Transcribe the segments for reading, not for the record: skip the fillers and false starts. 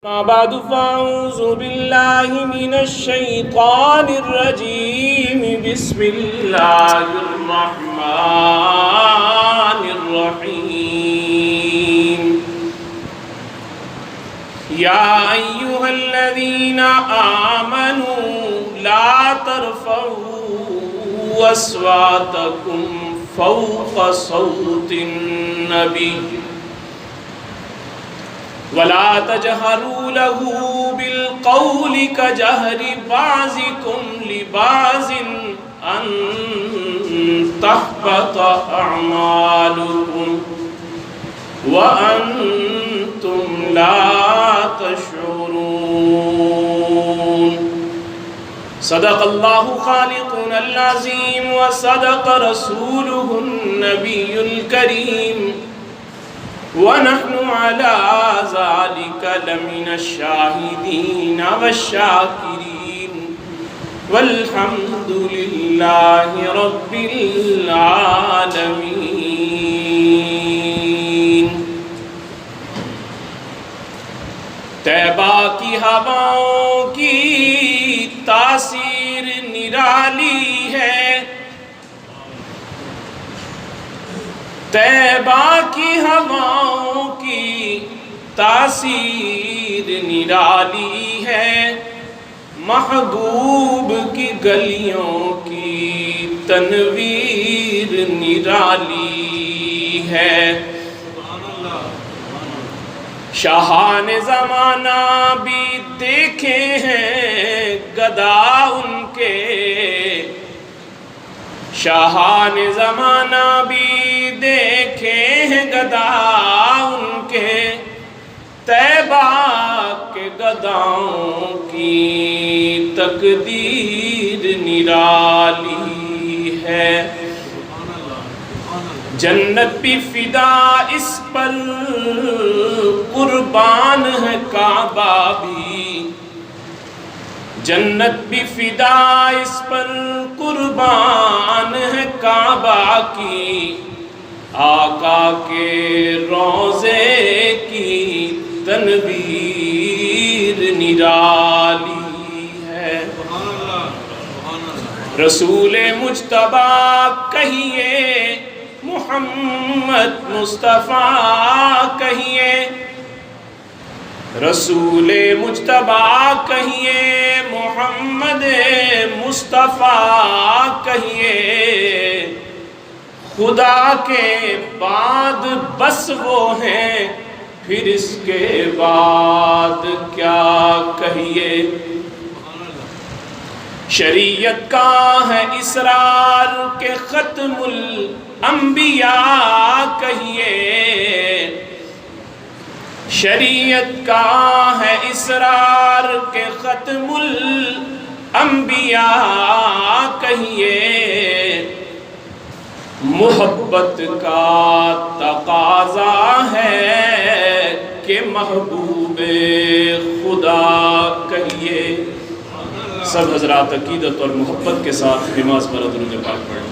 بعد فأعوذ بالله من الشيطان الرجيم بسم الله الرحمن الرحيم يا أيها الذين آمنوا لا ترفعوا أصواتكم فوق صوت النبي ولا تجهروا له بالقول كجهر بعضكم لبعض أن تحبط أعمالكم وأنتم لا تشعرون صدق الله خالقنا العظيم وصدق رسوله النبي الكريم ونحن على ذلك لمن الشاهدين والشاكرين والحمد لله رب العالمين۔ طیبہ کی ہواؤں کی تاثیر نرالی ہے، طیبہ کی ہواؤں کی تاثیر نرالی ہے، محبوب کی گلیوں کی تنویر نرالی ہے۔ شاہان زمانہ بھی دیکھے ہیں گدا ان کے، شاہان زمانہ بھی دیکھے ہیں گدا ان کے، طیبہ کے گداؤں کی تقدیر نرالی ہے۔ جنت بھی فدا اس پر قربان ہے کعبہ بھی، جنت بھی فدا اس پر قربان ہے کعبہ کی، آقا کے روضے کی تنویر نرالی ہے۔ رسول مجتبیٰ کہیے، محمد مصطفیٰ کہیے، رسول مجتبیٰ کہیے، محمد مصطفیٰ کہیے، خدا کے بعد بس وہ ہیں، پھر اس کے بعد کیا کہیے۔ شریعت کا ہے اسرار کے ختم الانبیاء کہیے، شریعت کا ہے اسرار کے ختم الانبیاء کہیے، محبت کا تقاضا ہے کہ محبوب خدا کہیے۔ سب حضرات عقیدت اور محبت کے ساتھ نماز پر درود پاک پڑھیں۔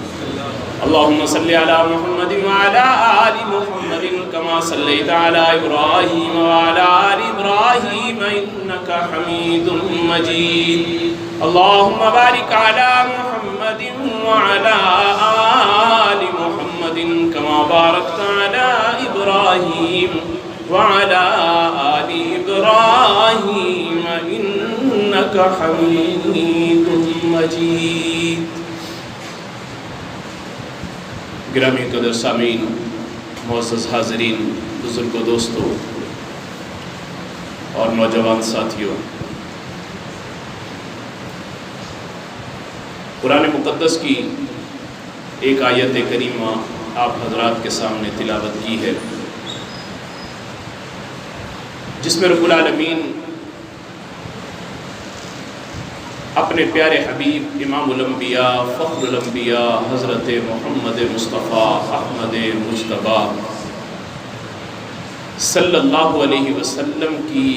اللہم صلی علی محمد وعلی آل محمد کما صلیت علی ابراہیم وعلی آل ابراہیم انکا حمید مجید۔ اللہم بارک علی محمد وعلی آل محمد کما بارکت علی ابراہیم وعلی آل ابراہیم انکا حمید مجید۔ گرامی قدر سامعین، معزز حاضرین، بزرگ و دوستوں اور نوجوان ساتھیوں، قرآن مقدس کی ایک آیت کریمہ آپ حضرات کے سامنے تلاوت کی ہے، جس میں رب العالمین اپنے پیارے حبیب امام الانبیاء فخر الانبیاء حضرت محمد مصطفیٰ احمد مجتبیٰ صلی اللہ علیہ وسلم کی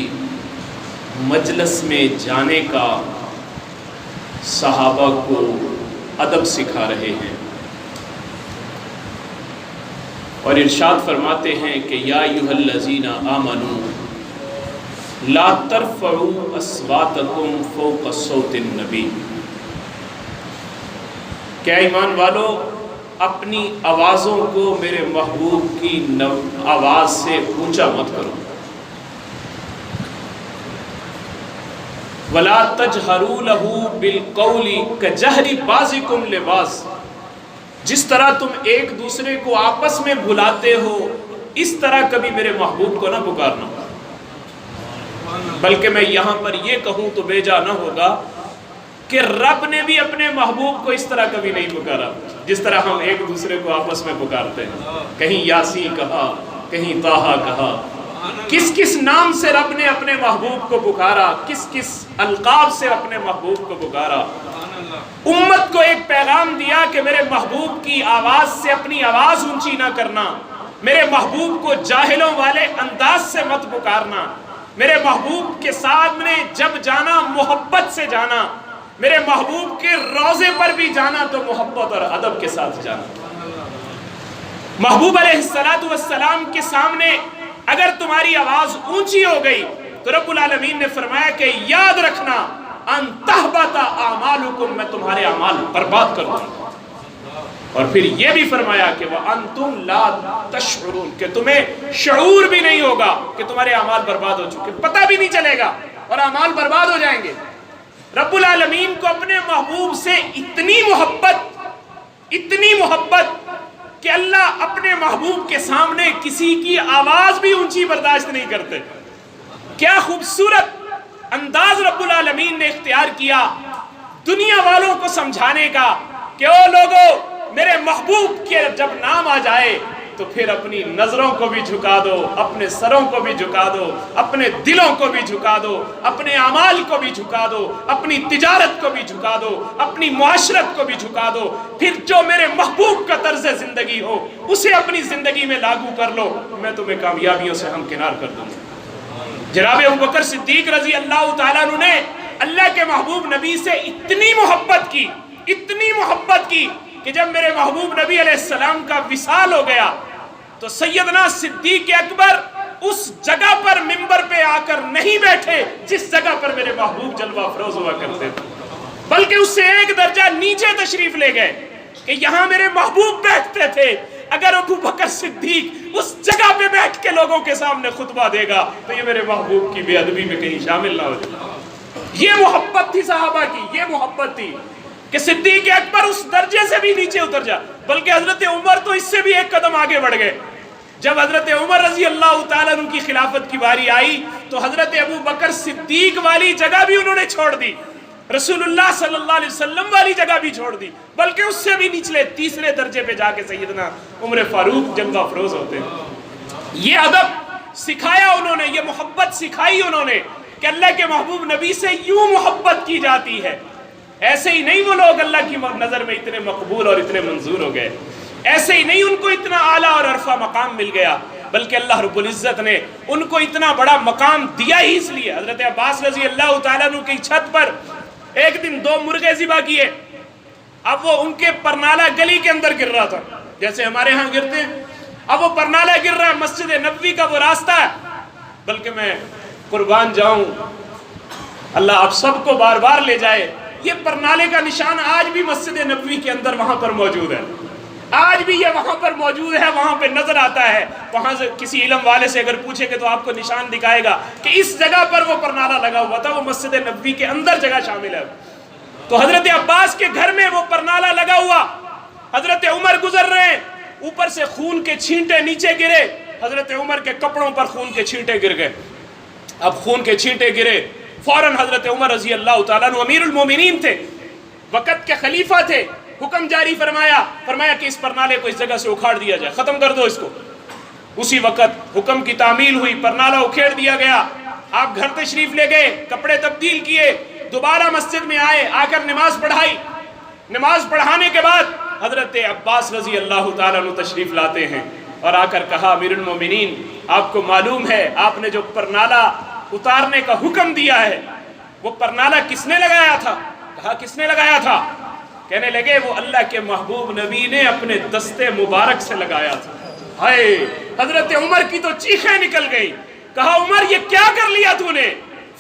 مجلس میں جانے کا صحابہ کو ادب سکھا رہے ہیں، اور ارشاد فرماتے ہیں کہ یا ایھا الذین آمنوا لا ترفعوا اصواتکم فوق صوت النبی، کیا ایمان والو اپنی آوازوں کو میرے محبوب کی آواز سے اونچا مت کرو۔ وَلَا تَجْهَرُوا لَهُ بِالْقَوْلِ كَجَهْرِ بَعْضِكُمْ لِبَعْضٍ، جس طرح تم ایک دوسرے کو آپس میں بھلاتے ہو اس طرح کبھی میرے محبوب کو نہ پکارنا۔ بلکہ میں یہاں پر یہ کہوں تو بیجا نہ ہوگا کہ رب نے بھی اپنے محبوب کو اس طرح کبھی نہیں پکارا جس طرح ہم ایک دوسرے کو آپس میں پکارتے ہیں۔ کہیں یاسین کہا، کہیں طٰہٰ کہا، کس کس نام سے رب نے اپنے محبوب کو پکارا، کس کس القاب سے اپنے محبوب کو پکارا۔ امت کو ایک پیغام دیا کہ میرے محبوب کی آواز سے اپنی آواز اونچی نہ کرنا، میرے محبوب کو جاہلوں والے انداز سے مت پکارنا، میرے محبوب کے سامنے جب جانا محبت سے جانا، میرے محبوب کے روضے پر بھی جانا تو محبت اور ادب کے ساتھ جانا۔ محبوب علیہ السلام کے سامنے اگر تمہاری آواز اونچی ہو گئی تو رب العالمین نے فرمایا کہ یاد رکھنا ان تحبط اعمالکم، میں تمہارے اعمال برباد کر دوں گا۔ اور پھر یہ بھی فرمایا کہ وَأَنْتُمْ لَا تَشْعُرُونَ، کہ تمہیں شعور بھی نہیں ہوگا کہ تمہارے اعمال برباد ہو چکے، پتہ بھی نہیں چلے گا اور اعمال برباد ہو جائیں گے۔ رب العالمین کو اپنے محبوب سے اتنی محبت کہ اللہ اپنے محبوب کے سامنے کسی کی آواز بھی اونچی برداشت نہیں کرتے۔ کیا خوبصورت انداز رب العالمین نے اختیار کیا دنیا والوں کو سمجھانے کا کہ او لوگو میرے محبوب کے جب نام آ جائے تو پھر اپنی نظروں کو بھی جھکا دو، اپنے سروں کو بھی جھکا دو، اپنے دلوں کو بھی جھکا دو، اپنے اعمال کو بھی جھکا دو، اپنی تجارت کو بھی جھکا دو، اپنی معاشرت کو بھی جھکا دو، پھر جو میرے محبوب کا طرز زندگی ہو اسے اپنی زندگی میں لاگو کر لو، میں تمہیں کامیابیوں سے ہمکنار کر دوں گا۔ جناب ابوبکر صدیق رضی اللہ تعالیٰ عنہ نے اللہ کے محبوب نبی سے اتنی محبت کی کہ جب میرے محبوب نبی علیہ السلام کا وصال ہو گیا تو سیدنا صدیق اکبر اس جگہ پر منبر پہ آ کر نہیں بیٹھے جس جگہ پر میرے محبوب جلوہ افروز ہوا کرتے تھے، بلکہ اس سے ایک درجہ نیچے تشریف لے گئے کہ یہاں میرے محبوب بیٹھتے تھے، اگر ابوبکر صدیق اس جگہ پہ بیٹھ کے لوگوں کے سامنے خطبہ دے گا تو یہ میرے محبوب کی بے ادبی میں کہیں شامل نہ ہو جائے۔ یہ محبت تھی صحابہ کی، یہ محبت تھی کہ صدیق اکبر اس درجے سے بھی نیچے اتر جا، بلکہ حضرت عمر تو اس سے بھی ایک قدم آگے بڑھ گئے۔ جب حضرت عمر رضی اللہ تعالیٰ عنہ کی خلافت کی باری آئی تو حضرت ابوبکر صدیق والی جگہ بھی انہوں نے چھوڑ دی، رسول اللہ صلی اللہ علیہ وسلم والی جگہ بھی چھوڑ دی، بلکہ اس سے بھی نچلے تیسرے درجے پہ جا کے سیدنا عمر فاروق جلوہ افروز ہوتے ہیں۔ یہ ادب سکھایا انہوں نے، یہ محبت سکھائی انہوں نے کہ اللہ کے محبوب نبی سے یوں محبت کی جاتی ہے۔ ایسے ہی نہیں وہ لوگ اللہ کی نظر میں اتنے مقبول اور اتنے منظور ہو گئے، ایسے ہی نہیں ان کو اتنا اعلیٰ اور عرفہ مقام مل گیا، بلکہ اللہ رب العزت نے ان کو اتنا بڑا مقام دیا ہی اس لیے۔ حضرت عباس رضی اللہ تعالیٰ عنہ کی چھت پر ایک دن 2 مرغے ذبح کیے، اب وہ ان کے پرنالہ گلی کے اندر گر رہا تھا جیسے ہمارے ہاں گرتے ہیں، اب وہ پرنالہ گر رہا ہے، مسجد نبوی کا وہ راستہ ہے، بلکہ میں قربان جاؤں اللہ آپ سب کو بار بار لے جائے، یہ پرنالے کا نشان آج بھی مسجد نبوی کے اندر وہاں پر موجود ہے، آج بھی یہ وہاں پر موجود ہے، وہاں پہ نظر آتا ہے۔ وہاں سے کسی علم والے سے اگر پوچھے کہ تو آپ کو نشان دکھائے گا کہ اس جگہ پر وہ پرنالہ لگا ہوا تھا، وہ مسجد نبوی کے اندر جگہ شامل ہے۔ تو حضرت عباس کے گھر میں وہ پرنالہ لگا ہوا، حضرت عمر گزر رہے ہیں، اوپر سے خون کے چھینٹے نیچے گرے، حضرت عمر کے کپڑوں پر خون کے چھینٹے گر گئے۔ اب خون کے چھینٹے گرے، فوراً حضرت عمر رضی اللہ تعالیٰ عنہ امیر المومنین تھے، وقت کے خلیفہ تھے، حکم جاری فرمایا کہ اس پرنالے کو اس جگہ سے اکھاڑ دیا جائے، ختم کر دو اس کو۔ اسی وقت حکم کی تعمیل ہوئی، پرنالہ اکھیڑ دیا گیا، آپ گھر تشریف لے گئے، کپڑے تبدیل کیے، دوبارہ مسجد میں آئے، آ کر نماز پڑھائی۔ نماز پڑھانے کے بعد حضرت عباس رضی اللہ تعالیٰ عنہ تشریف لاتے ہیں اور آ کر کہا امیر المومنین آپ کو معلوم ہے آپ نے جو پرنالہ اتارنے کا حکم دیا ہے وہ پرنالہ کس نے لگایا تھا؟ کہا کس نے لگایا تھا؟ کہنے لگے وہ اللہ کے محبوب نبی نے اپنے دستے مبارک سے لگایا تھا۔ ہائے حضرت عمر کی تو چیخیں نکل گئی، کہا عمر یہ کیا کر لیا تو نے؟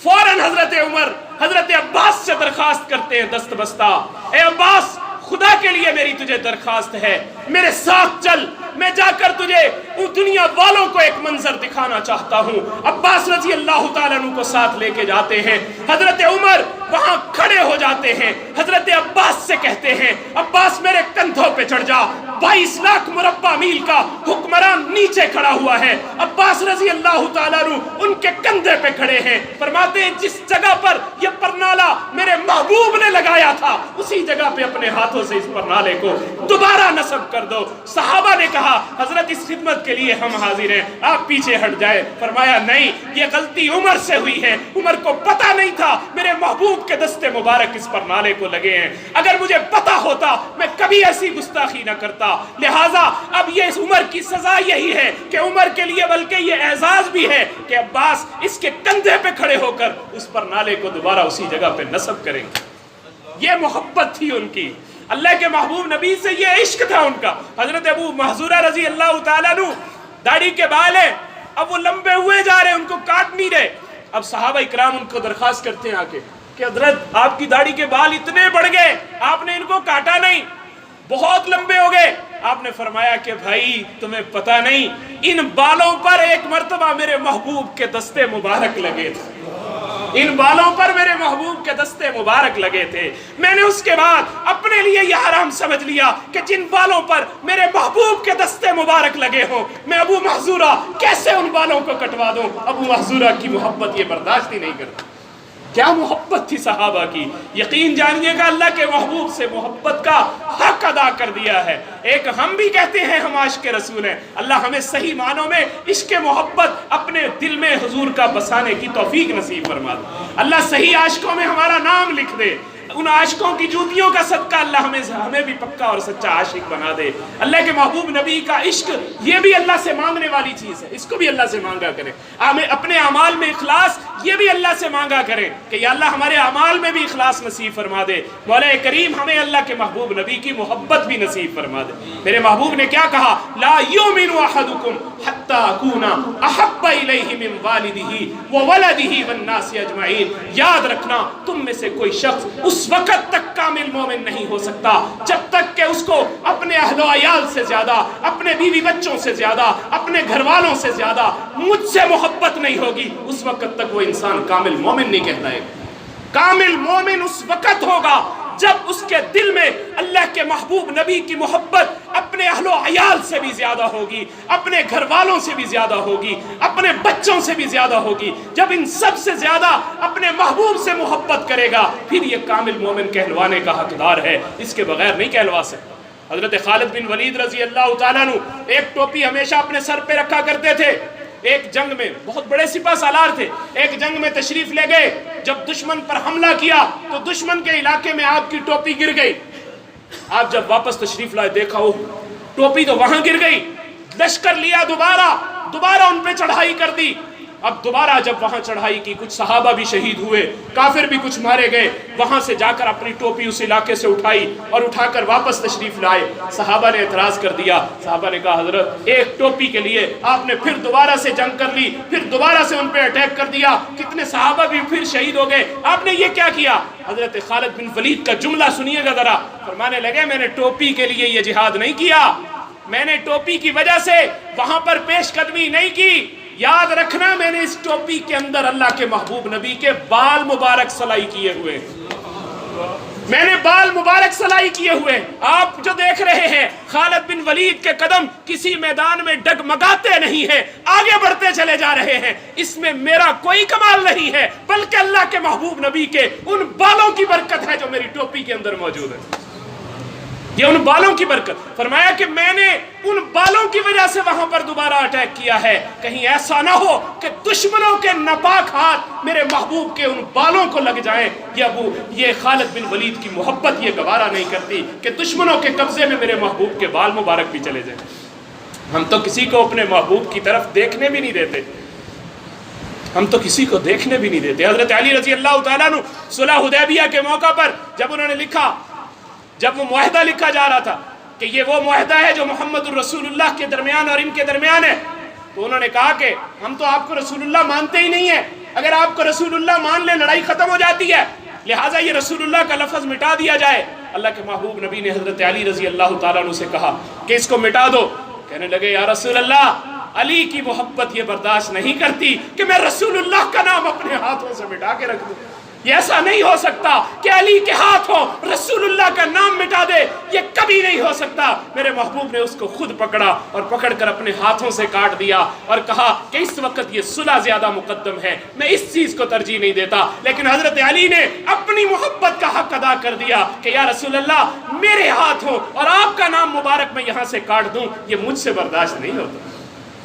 فوراً حضرت عمر حضرت عباس سے درخواست کرتے ہیں دست بستہ، اے عباس خدا کے لیے میری تجھے درخواست ہے، میرے ساتھ چل، میں جا کر تجھے دنیا والوں کو ایک منظر دکھانا چاہتا ہوں۔ عباس رضی اللہ تعالیٰ عنہ کو ساتھ لے کے جاتے ہیں، حضرت عمر وہاں کھڑے ہو جاتے ہیں، حضرت عباس سے کہتے ہیں عباس میرے کندھوں پہ چڑھ جا، 22 لاکھ مربع میل کا حکمران نیچے کھڑا ہوا ہے، عباس رضی اللہ تعالیٰ عنہ ان کے کندھے پہ کھڑے ہیں، فرماتے ہیں جس جگہ پر یہ پرنالہ میرے محبوب نے لگایا تھا اسی جگہ پہ اپنے ہاتھوں سے اس پرنالے کو دوبارہ نصب کر دو۔ صحابہ نے کہا حضرت اس خدمت کے لیے ہم حاضر ہیں، آپ پیچھے ہٹ جائے۔ فرمایا نہیں، یہ غلطی عمر سے ہوئی ہے، عمر کو پتہ نہیں تھا میرے محبوب کے دستے مبارک اس پرنالے کو لگے ہیں، اگر مجھے پتہ ہوتا میں کبھی ایسی گستاخی نہ کرتا، لہٰذا اب یہ اس عمر کی سزا یہی ہے کہ عمر کے لیے بلکہ یہ اعزاز بھی ہے کہ عباس اس کے کندھے پہ کھڑے ہو کر اس پرنالے کو دوبارہ اسی جگہ پہ نصب کریں گے۔ یہ محبت تھی ان کی، اللہ کے محبوب نبی سے یہ عشق تھا ان کا۔ حضرت ابو محذورہ رضی اللہ تعالیٰ عنہ داڑھی کے بال ہیں، اب وہ لمبے ہوئے جا رہے ہیں، ان کو کاٹ نہیں رہے۔ اب صحابہ اکرام ان کو درخواست کرتے ہیں آ کے کہ حضرت آپ کی داڑھی کے بال اتنے بڑھ گئے، آپ نے ان کو کاٹا نہیں، بہت لمبے ہو گئے۔ آپ نے فرمایا کہ بھائی تمہیں پتہ نہیں، ان بالوں پر ایک مرتبہ میرے محبوب کے دستے مبارک لگے تھے، ان بالوں پر میرے محبوب کے دستے مبارک لگے تھے، میں نے اس کے بعد اپنے لیے یہ حرام سمجھ لیا کہ جن بالوں پر میرے محبوب کے دستے مبارک لگے ہوں میں ابو محذورہ کیسے ان بالوں کو کٹوا دوں۔ ابو محذورہ کی محبت یہ برداشت ہی نہیں کرتا۔ کیا محبت تھی صحابہ کی، یقین جانیے گا اللہ کے محبوب سے محبت کا حق ادا کر دیا ہے۔ ایک ہم بھی کہتے ہیں ہم عاشق رسول ہیں، اللہ ہمیں صحیح معنوں میں عشق محبت اپنے دل میں حضور کا بسانے کی توفیق نصیب فرما دے، اللہ صحیح عاشقوں میں ہمارا نام لکھ دے، ان عاشقوں کی جوتیوں کا صدقہ اللہ ہمیں بھی پکا اور سچا عاشق بنا دے۔ اللہ کے محبوب نبی کا عشق یہ بھی اللہ سے مانگنے والی چیز ہے، اس کو بھی اللہ سے مانگا کریں، اپنے اعمال میں اخلاص یہ بھی اللہ سے مانگا کریں کہ یا اللہ ہمارے اعمال میں بھی اخلاص نصیب فرما دے، مولا کریم ہمیں اللہ کے محبوب نبی کی محبت بھی نصیب فرما دے۔ میرے محبوب نے کیا کہا، لا یؤمن احدکم حتی اکون احب الیہ من والدہ وولدہ والناس اجمعین، یاد رکھنا تم میں سے کوئی شخص اس وقت تک کامل مومن نہیں ہو سکتا جب تک کہ اس کو اپنے اہل و عیال سے زیادہ، اپنے بیوی بچوں سے زیادہ، اپنے گھر والوں سے زیادہ مجھ سے محبت نہیں ہوگی، اس وقت تک وہ انسان کامل مومن نہیں کہتا ہے۔ کامل مومن اس وقت ہوگا جب اس کے دل میں اللہ کے محبوب نبی کی محبت اپنے اہل و عیال سے بھی زیادہ ہوگی، اپنے گھر والوں سے بھی زیادہ ہوگی، اپنے بچوں سے بھی زیادہ ہوگی۔ جب ان سب سے زیادہ اپنے محبوب سے محبت کرے گا پھر یہ کامل مومن کہلوانے کا حقدار ہے، اس کے بغیر نہیں کہلوا سکتا۔ حضرت خالد بن ولید رضی اللہ تعالیٰ عنہ ایک ٹوپی ہمیشہ اپنے سر پہ رکھا کرتے تھے۔ ایک جنگ میں بہت بڑے سپہ سالار تھے، ایک جنگ میں تشریف لے گئے، جب دشمن پر حملہ کیا تو دشمن کے علاقے میں آپ کی ٹوپی گر گئی۔ آپ جب واپس تشریف لائے دیکھا وہ ٹوپی تو وہاں گر گئی، لشکر لیا دوبارہ ان پہ چڑھائی کر دی۔ اب دوبارہ جب وہاں چڑھائی کی کچھ صحابہ بھی شہید ہوئے، کافر بھی کچھ مارے گئے، وہاں سے جا کر اپنی ٹوپی اس علاقے سے اٹھائی اور اٹھا کر واپس تشریف لائے۔ صحابہ نے اعتراض کر دیا، صحابہ نے کہا حضرت ایک ٹوپی کے لیے آپ نے پھر دوبارہ سے جنگ کر لی، پھر دوبارہ سے ان پہ اٹیک کر دیا، کتنے صحابہ بھی پھر شہید ہو گئے، آپ نے یہ کیا کیا؟ حضرت خالد بن ولید کا جملہ سنیے گا ذرا، فرمانے لگے میں نے ٹوپی کے لیے یہ جہاد نہیں کیا، میں نے ٹوپی کی وجہ سے وہاں پر پیش قدمی نہیں کی، یاد رکھنا میں نے اس ٹوپی کے اندر اللہ کے محبوب نبی کے بال مبارک سلائی کیے ہوئے، میں نے بال مبارک سلائی کیے ہوئے۔ آپ جو دیکھ رہے ہیں خالد بن ولید کے قدم کسی میدان میں ڈگمگاتے نہیں ہیں، آگے بڑھتے چلے جا رہے ہیں، اس میں میرا کوئی کمال نہیں ہے بلکہ اللہ کے محبوب نبی کے ان بالوں کی برکت ہے جو میری ٹوپی کے اندر موجود ہے، یہ ان بالوں کی برکت۔ فرمایا کہ میں نے ان بالوں کی وجہ سے وہاں پر دوبارہ اٹیک کیا ہے، کہیں ایسا نہ ہو کہ دشمنوں کے ناپاک ہاتھ میرے محبوب کے ان بالوں کو لگ جائیں۔ یہ خالد بن ولید کی محبت یہ گوارا نہیں کرتی کہ دشمنوں کے قبضے میں میرے محبوب کے بال مبارک بھی چلے جائیں۔ ہم تو کسی کو اپنے محبوب کی طرف دیکھنے بھی نہیں دیتے، ہم تو کسی کو دیکھنے بھی نہیں دیتے۔ حضرت علی رضی اللہ تعالیٰ عنہ صلح حدیبیہ کے موقع پر جب انہوں نے لکھا، جب وہ معاہدہ لکھا جا رہا تھا کہ یہ وہ معاہدہ ہے جو محمد الرسول اللہ کے درمیان اور ان کے درمیان ہے، تو انہوں نے کہا کہ ہم تو آپ کو رسول اللہ مانتے ہی نہیں ہیں، اگر آپ کو رسول اللہ مان لے لڑائی ختم ہو جاتی ہے، لہٰذا یہ رسول اللہ کا لفظ مٹا دیا جائے۔ اللہ کے محبوب نبی نے حضرت علی رضی اللہ تعالیٰ عنہ سے کہا کہ اس کو مٹا دو۔ کہنے لگے یا رسول اللہ، علی کی محبت یہ برداشت نہیں کرتی کہ میں رسول اللہ کا نام اپنے ہاتھوں سے مٹا کے رکھ دوں۔ یہ ایسا نہیں ہو سکتا کہ علی کے ہاتھوں رسول اللہ کا نام مٹا دے، یہ کبھی نہیں ہو سکتا۔ میرے محبوب نے اس کو خود پکڑا اور پکڑ کر اپنے ہاتھوں سے کاٹ دیا اور کہا کہ اس وقت یہ صلح زیادہ مقدم ہے، میں اس چیز کو ترجیح نہیں دیتا۔ لیکن حضرت علی نے اپنی محبت کا حق ادا کر دیا کہ یا رسول اللہ، میرے ہاتھوں اور آپ کا نام مبارک میں یہاں سے کاٹ دوں، یہ مجھ سے برداشت نہیں ہوتا۔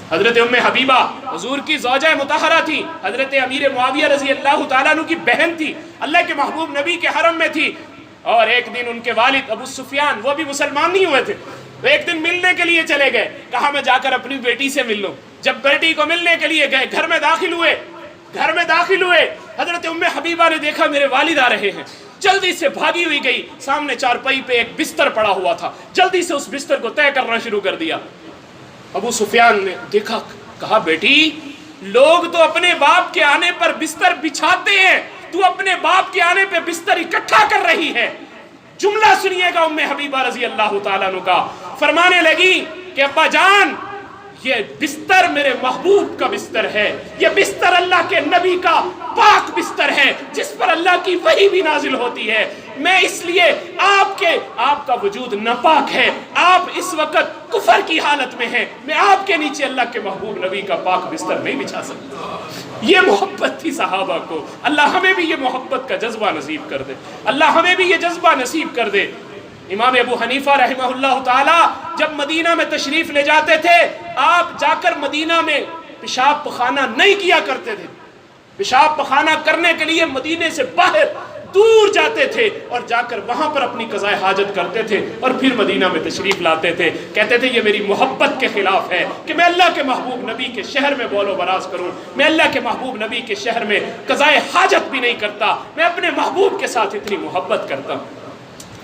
حضرت ام حبیبہ حضور کی زوجہ مطہرہ تھی، حضرت امیر معاویہ رضی اللہ تعالیٰ عنہ کی بہن تھی، اللہ کے محبوب نبی کے حرم میں تھی۔ اور ایک دن ان کے والد ابو سفیان، وہ بھی مسلمان نہیں ہوئے تھے، تو ایک دن ملنے کے لیے چلے گئے، کہا میں جا کر اپنی بیٹی سے مل لوں۔ جب بیٹی کو ملنے کے لیے گئے، گھر میں داخل ہوئے، حضرت ام حبیبہ نے دیکھا میرے والد آ رہے ہیں، جلدی سے بھاگی ہوئی گئی، سامنے چارپائی پہ ایک بستر پڑا ہوا تھا، جلدی سے اس بستر کو طے کرنا شروع کر دیا۔ ابو سفیان نے دیکھا، کہا بیٹی، لوگ تو اپنے باپ کے آنے پر بستر بچھاتے ہیں، تو اپنے باپ کے آنے پہ بستر اکٹھا کر رہی ہے۔ جملہ سنیے گا ام حبیبہ رضی اللہ تعالیٰ عنہ کا، فرمانے لگی کہ ابا جان، یہ بستر میرے محبوب کا بستر ہے، یہ بستر اللہ کے نبی کا پاک بستر ہے جس پر اللہ کی وحی بھی نازل ہوتی ہے۔ میں اس لیے آپ کا وجود ناپاک ہے، آپ اس وقت کفر کی حالت میں ہیں، میں آپ کے نیچے اللہ کے محبوب نبی کا پاک بستر نہیں بچھا سکتا۔ یہ محبت تھی صحابہ کو۔ اللہ ہمیں بھی یہ محبت کا جذبہ نصیب کر دے، اللہ ہمیں بھی یہ جذبہ نصیب کر دے۔ امام ابو حنیفہ رحمہ اللہ تعالی جب مدینہ میں تشریف لے جاتے تھے، آپ جا کر مدینہ میں پیشاب پخانہ نہیں کیا کرتے تھے، پیشاب پخانہ کرنے کے لیے مدینے سے باہر دور جاتے تھے اور جا کر وہاں پر اپنی قضاء حاجت کرتے تھے اور پھر مدینہ میں تشریف لاتے تھے۔ کہتے تھے یہ میری محبت کے خلاف ہے کہ میں اللہ کے محبوب نبی کے شہر میں بول و براز کروں، میں اللہ کے محبوب نبی کے شہر میں قضاء حاجت بھی نہیں کرتا، میں اپنے محبوب کے ساتھ اتنی محبت کرتا ہوں۔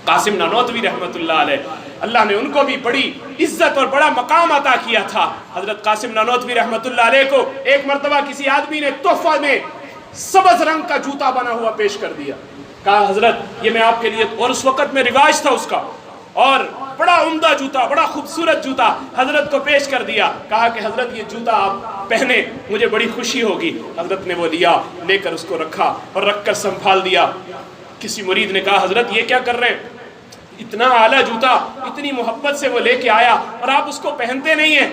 قاسم نانوتوی رحمۃ اللہ علیہ، اللہ نے ان کو بھی بڑی عزت اور بڑا مقام عطا کیا تھا۔ حضرت قاسم نانوتوی رحمۃ اللہ علیہ کو ایک مرتبہ کسی آدمی نے تحفہ میں سبز رنگ کا جوتا بنا ہوا پیش کر دیا، کہا حضرت یہ میں آپ کے لیے، اور اس وقت میں رواج تھا اس کا، اور بڑا عمدہ جوتا، بڑا خوبصورت جوتا حضرت کو پیش کر دیا، کہا کہ حضرت یہ جوتا آپ پہنے، مجھے بڑی خوشی ہوگی۔ حضرت نے وہ لیا، لے کر اس کو رکھا اور رکھ کر سنبھال دیا۔ کسی مرید نے کہا حضرت یہ کیا کر رہے ہیں، اتنا اعلیٰ جوتا اتنی محبت سے وہ لے کے آیا اور آپ اس کو پہنتے نہیں ہیں۔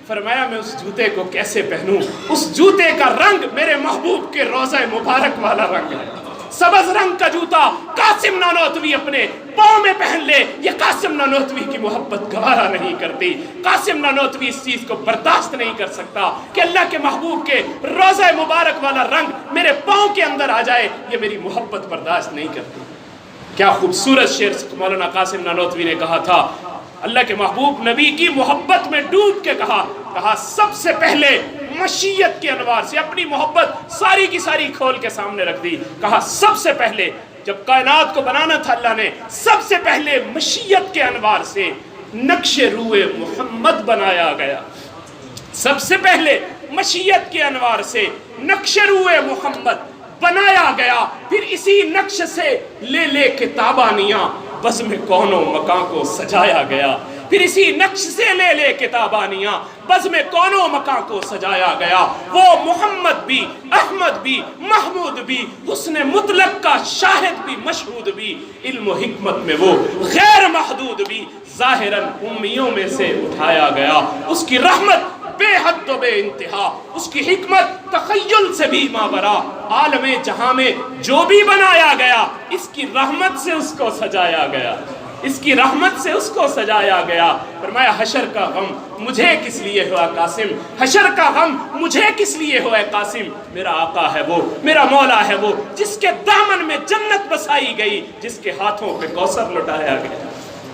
فرمایا میں اس جوتے کو کیسے پہنوں، اس جوتے کا رنگ میرے محبوب کے روضہ مبارک والا رنگ ہے۔ سبز رنگ کا جوتا قاسم نانوتوی اپنے پاؤں میں پہن لے، یہ قاسم نانوتوی کی محبت گوارا نہیں کرتی۔ قاسم نانوتوی اس چیز کو برداشت نہیں کر سکتا کہ اللہ کے محبوب کے روضہ مبارک والا رنگ میرے پاؤں کے اندر آ جائے، یہ میری محبت برداشت نہیں کرتی۔ کیا خوبصورت شعر مولانا قاسم نانوتوی نے کہا تھا، اللہ کے محبوب نبی کی محبت میں ڈوب کے کہا سب سے پہلے مشیت کے انوار سے اپنی محبت ساری کی ساری کھول کے سامنے رکھ دی۔ کہا سب سے پہلے جب کائنات کو بنانا تھا اللہ نے، سب سے پہلے مشیت کے انوار سے نقش روئے محمد بنایا گیا۔ سب سے پہلے مشیت کے انوار سے نقش روئے محمد بنایا گیا، پھر اسی نقش سے لے لے کے تابانیاں بزم کون و مکان کو سجایا گیا، پھر اسی نقش سے لے لے کے تابانیاں بزم کون و مکان کو سجایا گیا۔ وہ محمد بھی، احمد بھی، محمود بھی، حسن مطلق کا شاہد بھی، مشہود بھی، علم و حکمت میں وہ غیر محدود بھی، ظاہراً امیوں میں سے اٹھایا گیا۔ اس کی رحمت بے حد و بے انتہا، اس کی حکمت تخیل سے بھی ماورا، عالم جہاں میں جو بھی بنایا گیا اس کی رحمت سے اس کو سجایا گیا، اس کی رحمت سے اس کو سجایا گیا۔ فرمایا حشر کا غم مجھے کس لیے ہوا قاسم، حشر کا غم مجھے کس لیے ہوا قاسم، میرا آقا ہے وہ، میرا مولا ہے وہ، جس کے دامن میں جنت بسائی گئی، جس کے ہاتھوں پہ کوثر لٹایا گیا۔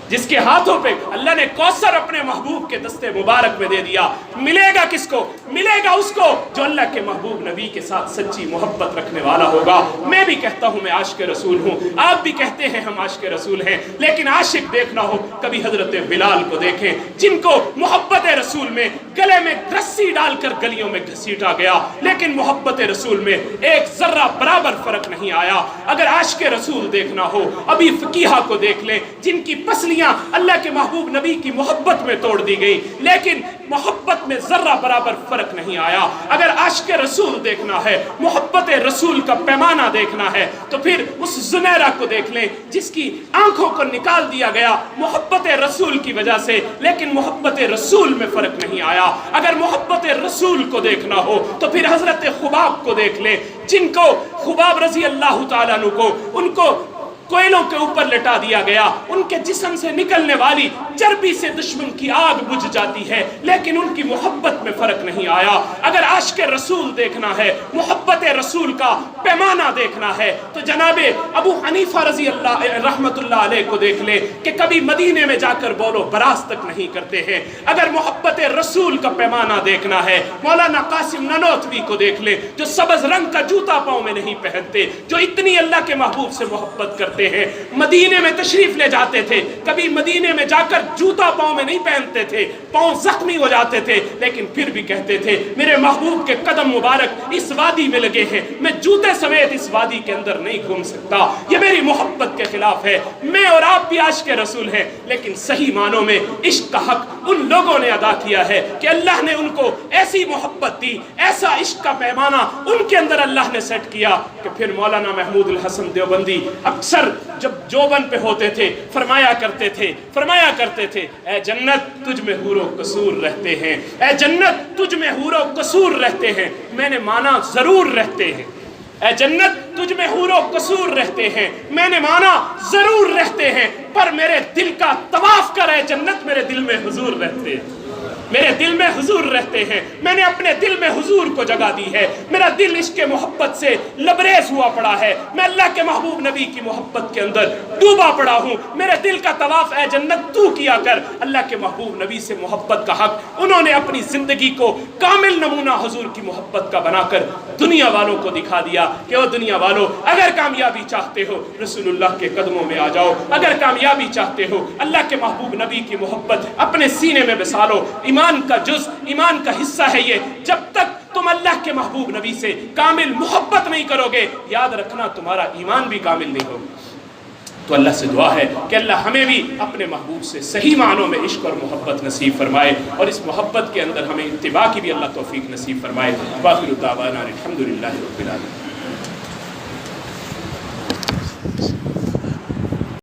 جس کے ہاتھوں پہ اللہ نے کوثر اپنے محبوب کے دستے مبارک میں دے دیا، ملے گا کس کو؟ ملے گا اس کو جو اللہ کے محبوب نبی کے ساتھ سچی محبت رکھنے والا ہوگا۔ میں بھی کہتا ہوں میں عاشق رسول ہوں، آپ بھی کہتے ہیں ہم عاشق رسول ہیں، لیکن عاشق دیکھنا ہو کبھی حضرت بلال کو دیکھیں، جن کو محبت رسول میں گلے میں رسی ڈال کر گلیوں میں گھسیٹا گیا، لیکن محبت رسول میں ایک ذرہ برابر فرق نہیں آیا۔ اگر عاشق رسول دیکھنا ہو ابھی فقیہہ کو دیکھ لیں، جن کی پسلیاں اللہ کے محبوب نبی کی محبت میں توڑ دی گئی، لیکن محبت میں ذرہ برابر فرق نہیں آیا۔ اگر عاشق رسول دیکھنا ہے، محبت رسول کا پیمانہ دیکھنا ہے، تو پھر اس زنیرہ کو دیکھ لیں جس کی آنکھوں کو نکال دیا گیا محبت رسول کی وجہ سے، لیکن محبت رسول میں فرق نہیں آیا۔ اگر محبت رسول کو دیکھنا ہو تو پھر حضرت خباب کو دیکھ لیں، جن کو خباب رضی اللہ تعالیٰ عنہ کو ان کو کوئلوں کے اوپر لٹا دیا گیا، ان کے جسم سے نکلنے والی چربی سے دشمن کی آگ بجھ جاتی ہے، لیکن ان کی محبت میں فرق نہیں آیا۔ اگر عاشق رسول دیکھنا ہے، محبت رسول کا پیمانہ دیکھنا ہے، تو جناب ابو حنیفہ رضی اللہ رحمت اللہ علیہ کو دیکھ لے کہ کبھی مدینے میں جا کر بول و براز تک نہیں کرتے ہیں۔ اگر محبت رسول کا پیمانہ دیکھنا ہے، مولانا قاسم ننوتوی کو دیکھ لے جو سبز رنگ کا جوتا پاؤں میں نہیں پہنتے، جو اتنی اللہ کے محبوب سے محبت کرتے ہیں، مدینے میں تشریف لے جاتے تھے، کبھی مدینے میں جا کر جوتا پاؤں میں نہیں پہنتے تھے، پاؤں زخمی ہو جاتے تھے، لیکن پھر بھی کہتے تھے میرے محبوب کے قدم مبارک اس وادی میں لگے ہیں، میں جوتے سمیت اس وادی کے اندر نہیں گھوم سکتا، یہ میری محبت کے خلاف ہے۔ میں اور آپ بھی عاشق رسول ہیں، لیکن صحیح معنوں میں عشق کا حق ان لوگوں نے ادا کیا ہے کہ اللہ نے ان کو ایسی محبت دی، ایسا عشق کا پیمانہ ان کے اندر اللہ نے سیٹ کیا کہ پھر مولانا محمود الحسن دیوبندی اکثر جب جوبن پہ ہوتے تھے فرمایا کرتے تھے اے جنت تجھ میں حور و قصور رہتے ہیں، اے جنت تجھ میں حور و قصور رہتے ہیں۔ میں نے مانا ضرور رہتے ہیں، اے جنت تجھ میں حور و قصور رہتے ہیں، میں نے مانا ضرور رہتے ہیں، پر میرے دل کا طواف کر اے جنت میرے دل میں حضور رہتے ہیں، میرے دل میں حضور رہتے ہیں۔ میں نے اپنے دل میں حضور کو جگہ دی ہے، میرا دل عشق محبت سے لبریز ہوا پڑا ہے، میں اللہ کے محبوب نبی کی محبت کے اندر ڈوبا پڑا ہوں۔ میرے دل کا طواف اے جنت تو کیا کر۔ اللہ کے محبوب نبی سے محبت کا حق انہوں نے اپنی زندگی کو کامل نمونہ حضور کی محبت کا بنا کر دنیا والوں کو دکھا دیا کہ او دنیا والوں، اگر کامیابی چاہتے ہو رسول اللہ کے قدموں میں آ جاؤ، اگر کامیابی چاہتے ہو اللہ کے محبوب نبی کی محبت اپنے سینے میں بسالو۔ ایمان کا جز، ایمان کا حصہ ہے یہ، جب تک تم اللہ کے محبوب نبی سے کامل محبت نہیں کرو گے، یاد رکھنا تمہارا ایمان بھی کامل نہیں ہوگا۔ تو اللہ سے دعا ہے کہ اللہ ہمیں بھی اپنے محبوب سے صحیح معنوں میں عشق اور محبت نصیب فرمائے، اور اس محبت کے اندر ہمیں اتباع کی بھی اللہ توفیق نصیب فرمائے۔ وآخر دعوانا الحمدللہ رب العالمین۔